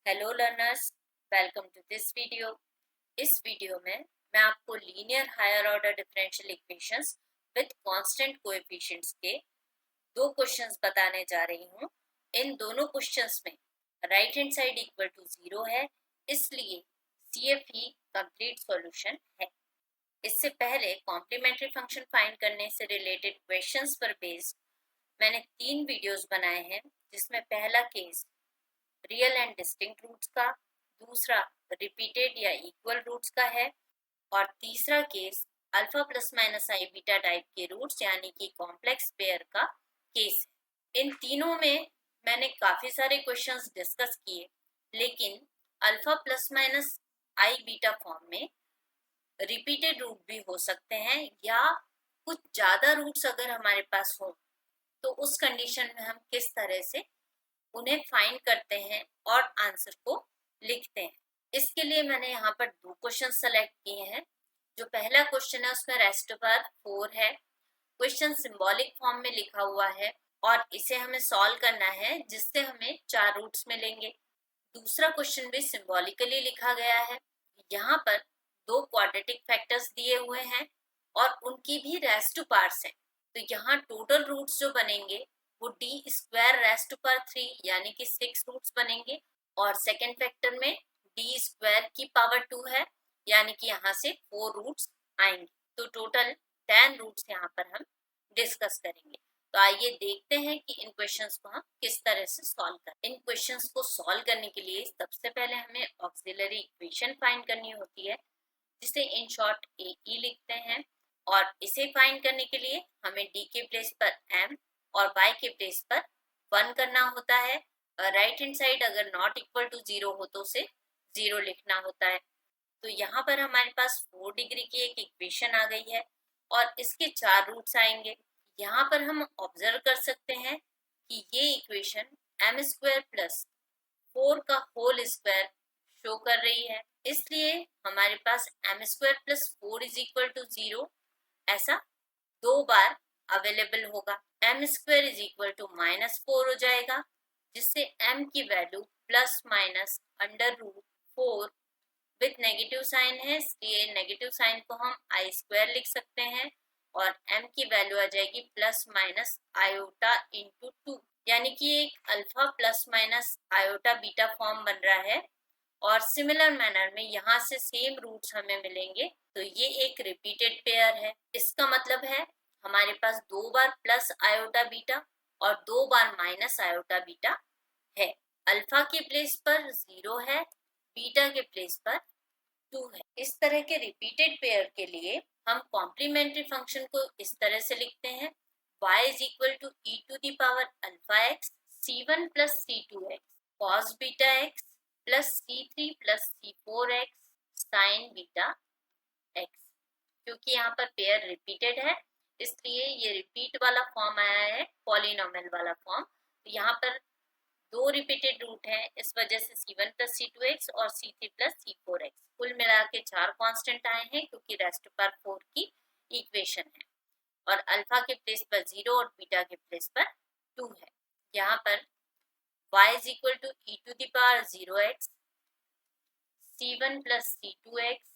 Hello learners, welcome to this video. इस वीडियो में मैं आपको linear higher order differential equations with constant coefficients के दो क्वेश्चंस बताने जा रही हूँ। इन दोनों क्वेश्चंस में right hand side equal to 0 है, इसलिए CFE कंप्लीट सॉल्यूशन है। इससे पहले कॉम्प्लीमेंट्री फंक्शन फाइंड करने से रिलेटेड क्वेश्चंस पर बेस्ड मैंने 3 वीडियोस बनाए हैं, जिसमें पहला case real and distinct roots का, दूसरा रिपीटेड या इक्वल रूट्स का है और तीसरा केस अल्फा प्लस माइनस आई बीटा टाइप के रूट्स यानी कि कॉम्प्लेक्स पेयर का केस है। इन तीनों में मैंने काफी सारे क्वेश्चंस डिस्कस किए, लेकिन अल्फा प्लस माइनस आई बीटा फॉर्म में रिपीटेड रूट भी हो सकते हैं या कुछ ज्यादा रूट्स अगर हमारे पास हो तो उस कंडीशन में हम किस तरह से उन्हें फाइंड करते हैं और आंसर को लिखते हैं। इसके लिए मैंने यहाँ पर दो क्वेश्चन सेलेक्ट किए हैं। जो पहला क्वेश्चन है उसमें रेस्ट पर 4 है। क्वेश्चन सिंबॉलिक फॉर्म में लिखा हुआ है और इसे हमें सॉल्व करना है, जिससे हमें 4 रूट्स मिलेंगे। दूसरा क्वेश्चन भी सिंबॉलिकली लिखा गया है। यहाँ पर दो क्वाड्रेटिक फैक्टर्स दिए हुए हैं और उनकी भी रेस्ट टू पार्ट्स हैं। तो यहाँ टोटल रूट्स जो बनेंगे वो d square raised to power 3 यानी कि 6 रूट्स बनेंगे और सेकेंड फैक्टर में डी स्क्वायर की पावर 2 है यानी कि यहाँ से 4 रूट्स आएंगे। तो टोटल 10 रूट्स यहाँ पर हम डिस्कस करेंगे। तो आइए देखते हैं कि इन क्वेश्चंस को हम किस तरह से सॉल्व करें। इन क्वेश्चंस को सॉल्व करने के लिए सबसे पहले हमें ऑक्सिलरी इक्वेशन फाइंड करनी होती है, जिसे इन शॉर्ट AE लिखते हैं। और इसे फाइंड करने के लिए हमें D के प्लेस पर m और y के प्लेस पर 1 करना होता है। राइट हैंड साइड अगर नॉट इक्वल टू 0 हो तो उसे 0 लिखना होता है। तो यहाँ पर हमारे पास 4 डिग्री की एक इक्वेशन आ गई है और इसके 4 रूट्स आएंगे। यहाँ पर हम ऑब्जर्व कर सकते हैं कि ये इक्वेशन m स्क्वायर प्लस 4 का होल स्क्वायर शो कर रही है, इसलिए हमारे पास m square plus 4 is equal to 0 ऐसा 2 बार अवेलेबल होगा। m square is equal to -4 हो जाएगा, जिससे m की value plus minus under root 4 with negative sign है, इसलिए नेगेटिव साइन को हम आई स्क्वायर लिख सकते हैं और m की वैल्यू आ जाएगी प्लस माइनस आयोटा इंटू 2, यानी कि एक alpha plus minus iota beta form बन रहा है। और सिमिलर मैनर में यहाँ से सेम रूट्स हमें मिलेंगे, तो ये एक रिपीटेड पेयर है। इसका मतलब है हमारे पास 2 बार प्लस आयोटा बीटा और 2 बार माइनस आयोटा बीटा है। अल्फा के प्लेस पर 0 है, बीटा के प्लेस पर 2 है। इस तरह के रिपीटेड पेयर के लिए हम कॉम्प्लीमेंट्री फंक्शन को इस तरह से लिखते हैं, y is equal to e to the power alpha x c1 plus c2 x cos beta x plus c3 plus c4 x sine beta x। क्योंकि यहाँ पर पेयर रिपीटेड है, इसलिए ये रिपीट वाला फॉर्म आया है, पॉलिनोमियल वाला फॉर्म। तो यहाँ पर दो रिपीटेड रूट हैं, इस वजह से c1 प्लस c2x और c3 प्लस c4x कुल मिला के 4 कांस्टेंट आए हैं, क्योंकि रेस्ट पर 4 की इक्वेशन है। और अल्फा के प्लेस पर 0 और बीटा के प्लेस पर 2 है। यहाँ पर y is equal to e to the power 0x c1 plus c2x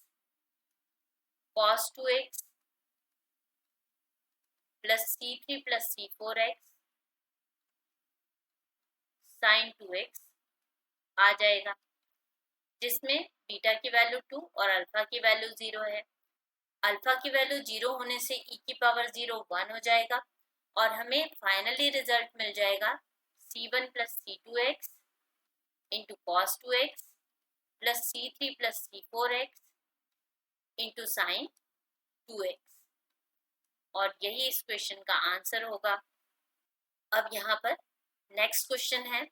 cos 2x plus c3 plus c4x sin 2x आ जाएगा, जिसमें बीटा की वैल्यू 2 और अल्फा की वैल्यू 0 है। अल्फा की वैल्यू 0 होने से e की पावर 0 1 हो जाएगा और हमें फाइनली रिजल्ट मिल जाएगा c1 plus c2x into cos 2x plus c3 plus c4x into sine 2x, और यही इस क्वेश्चन का आंसर होगा। अब यहाँ पर नेक्स्ट क्वेश्चन है,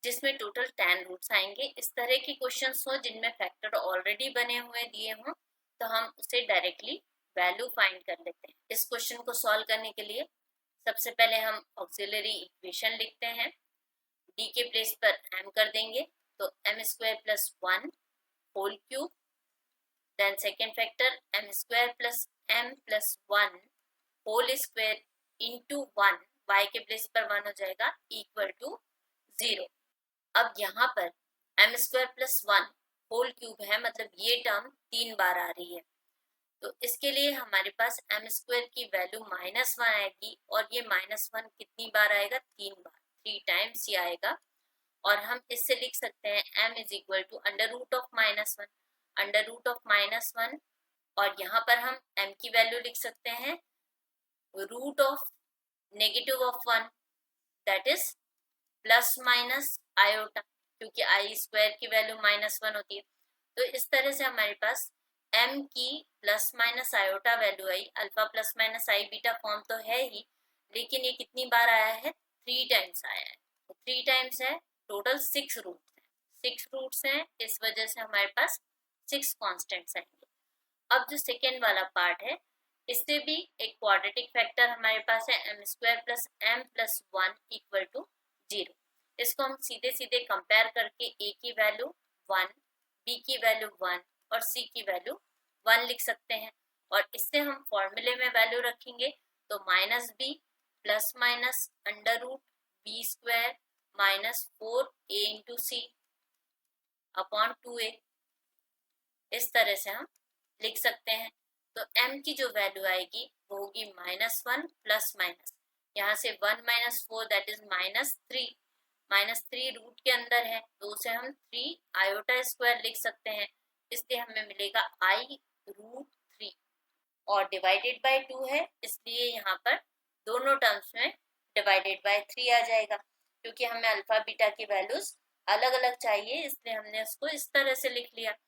जिसमें टोटल 10 रूट्स आएंगे। इस तरह के क्वेश्चंस हो जिनमें फैक्टर ऑलरेडी बने हुए दिए हों, तो हम उसे डायरेक्टली वैल्यू फाइंड कर लेते हैं। इस क्वेश्चन को सॉल्व करने के लिए सबसे पहले हम ऑक्सिलरी इक्वेशन लिखते हैं। d के प्लेस पर m कर देंगे, तो m square plus 1 whole cube, then second factor m square plus m plus 1 whole square into 1, y के प्लेस पर 1 हो जाएगा, इक्वल टू 0। अब यहाँ पर m square plus 1 whole cube है, मतलब ये टर्म 3 बार आ रही है। तो इसके लिए हमारे पास एम स्क्वायर की वैल्यू -1 आएगी, और ये -1 कितनी बार आएगा? 3 बार, 3 टाइम्स ही आएगा। और हम इससे लिख सकते हैं m is equal to under root of -1, under root of -1, और यहाँ पर हम m की वैल्यू लिख सकते हैं root of negative of 1, that is plus minus iota, क्योंकि आई स्क्वायर की वैल्यू -1 होती है। तो इस तरह से हमारे पास m की प्लस माइनस आयोटा वैल्यू आई। अल्फा प्लस माइनस आई बीटा फॉर्म तो है ही, लेकिन ये कितनी बार आया है? 3 टाइम्स आया है। तो 3 टाइम्स है, टोटल 6 रूट्स हैं। 6 रूट्स हैं, इस वजह से हमारे पास 6 कॉन्स्टेंट्स आएंगे। अब जो सेकेंड वाला पार्ट है, इससे भी एक क्वाड्रेटिक फैक्टर हमारे पास है m square plus m plus 1 equal to 0। इसको हम सीधे सीधे कंपेयर करके a की वैल्यू 1, b की वैल्यू 1 और c की वैल्यू 1 लिख सकते हैं। और इससे हम फॉर्मूले में वैल्यू रखेंगे तो -b plus minus under root b square -4a into C upon 2a, इस तरह से हम लिख सकते हैं। तो m की जो वैल्यू आएगी वो होगी -1 प्लस माइनस, यहाँ से 1 - 4 दैट इज -3, -3 रूट के अंदर है तो उसे हम 3 आयोटा स्क्वायर लिख सकते हैं, इसलिए हमें मिलेगा i रूट 3, और डिवाइडेड बाय 2 है, इसलिए यहाँ पर दोनों टर्म्स में डिवाइडेड बाय 3 आ जाएगा। क्योंकि हमें अल्फा बीटा की वैल्यूज अलग अलग चाहिए, इसलिए हमने इसको इस तरह से लिख लिया।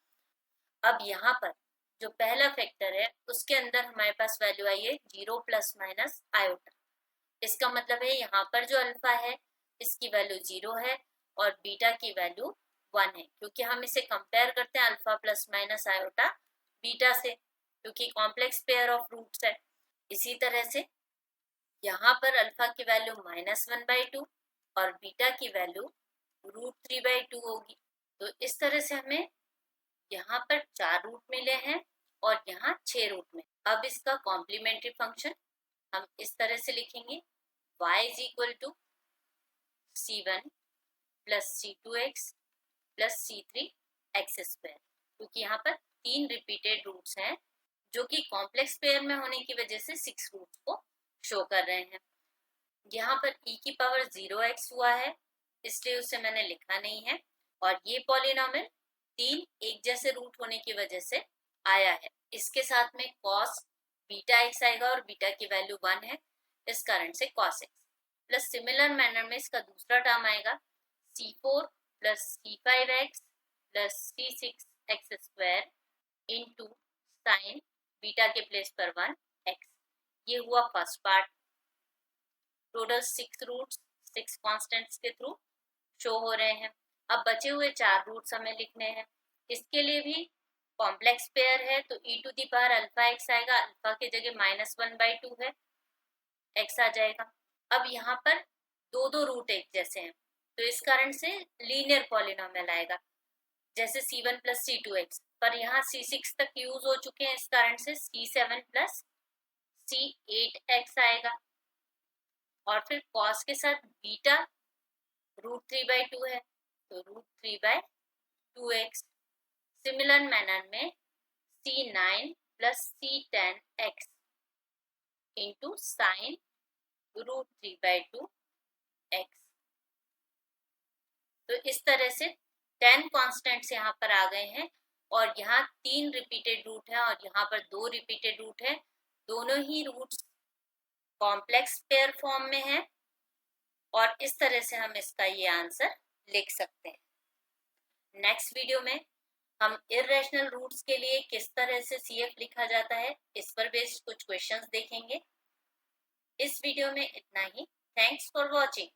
अब यहाँ पर जो पहला फैक्टर है उसके अंदर हमारे पास वैल्यू आई है 0 प्लस माइनस आयोटा। इसका मतलब है यहाँ पर जो अल्फा है इसकी वैल्यू 0 है और बीटा की वैल्यू 1 है, क्योंकि हम इसे कंपेयर करते हैं alpha plus minus iota beta से, क्योंकि कॉम्प्लेक्स पेयर ऑफ रूट्स है। इसी तरह से यहाँ पर अल्फा की वैल्यू -1/2 और बीटा की वैल्यू √3/2 होगी। तो इस तरह से हमें यहाँ पर 4 रूट मिले हैं और यहाँ 6 रूट में। अब इसका कॉम्प्लीमेंट्री फंक्शन हम इस तरह से लिखेंगे y is equal to c1 plus c2x plus c3x², क्योंकि यहाँ पर 3 रिपीटेड रूट्स हैं जो कि कॉम्प्लेक्स पेयर में होने की वजह से 6 रूट्स को शो कर रहे हैं। यहाँ पर e की पावर 0x हुआ है, इसलिए उसे मैंने लिखा नहीं है, और ये पॉलिनोमियल 3 एक जैसे रूट होने की वजह से आया है। इसके साथ में cos बीटा x आएगा और बीटा की वैल्यू 1 है, इस कारण से cos x। Plus similar manner में इसका दूसरा टर्म आएगा c4 plus c5x plus c6x² into sine beta के प्लेस पर 1x। ये हुआ first part. Total 6 roots 6 constants के थ्रू शो हो रहे हैं। अब बचे हुए 4 रूट्स हमें लिखने हैं। इसके लिए भी कॉम्प्लेक्स पेयर है तो e to the power alpha x आएगा, अल्फा की जगह -1/2 है, x आ जाएगा। अब यहाँ पर दो रूट एक जैसे हैं तो इस कारण से लीनियर पॉलिनोमियल आएगा, जैसे c1 प्लस c2x, पर यहाँ c6 तक यूज हो चुके हैं, इस कारण से c7 प्लस c8x आएगा। और फिर cos के साथ बीटा √3/2 है तो √3/2x। सिमिलर मैनर में c9 plus c10x into sine √3/2x। तो इस तरह से 10 कॉन्स्टेंट्स यहाँ पर आ गए हैं, और यहाँ 3 रिपीटेड रूट है और यहाँ पर 2 रिपीटेड रूट है। दोनों ही रूट्स कॉम्प्लेक्स पेयर फॉर्म में है, और इस तरह से हम इसका ये आंसर लिख सकते हैं। नेक्स्ट वीडियो में हम इर्रेशनल रूट्स के लिए किस तरह से CF लिखा जाता है इस पर बेस्ड कुछ क्वेश्चंस देखेंगे। इस वीडियो में इतना ही। Thanks for watching.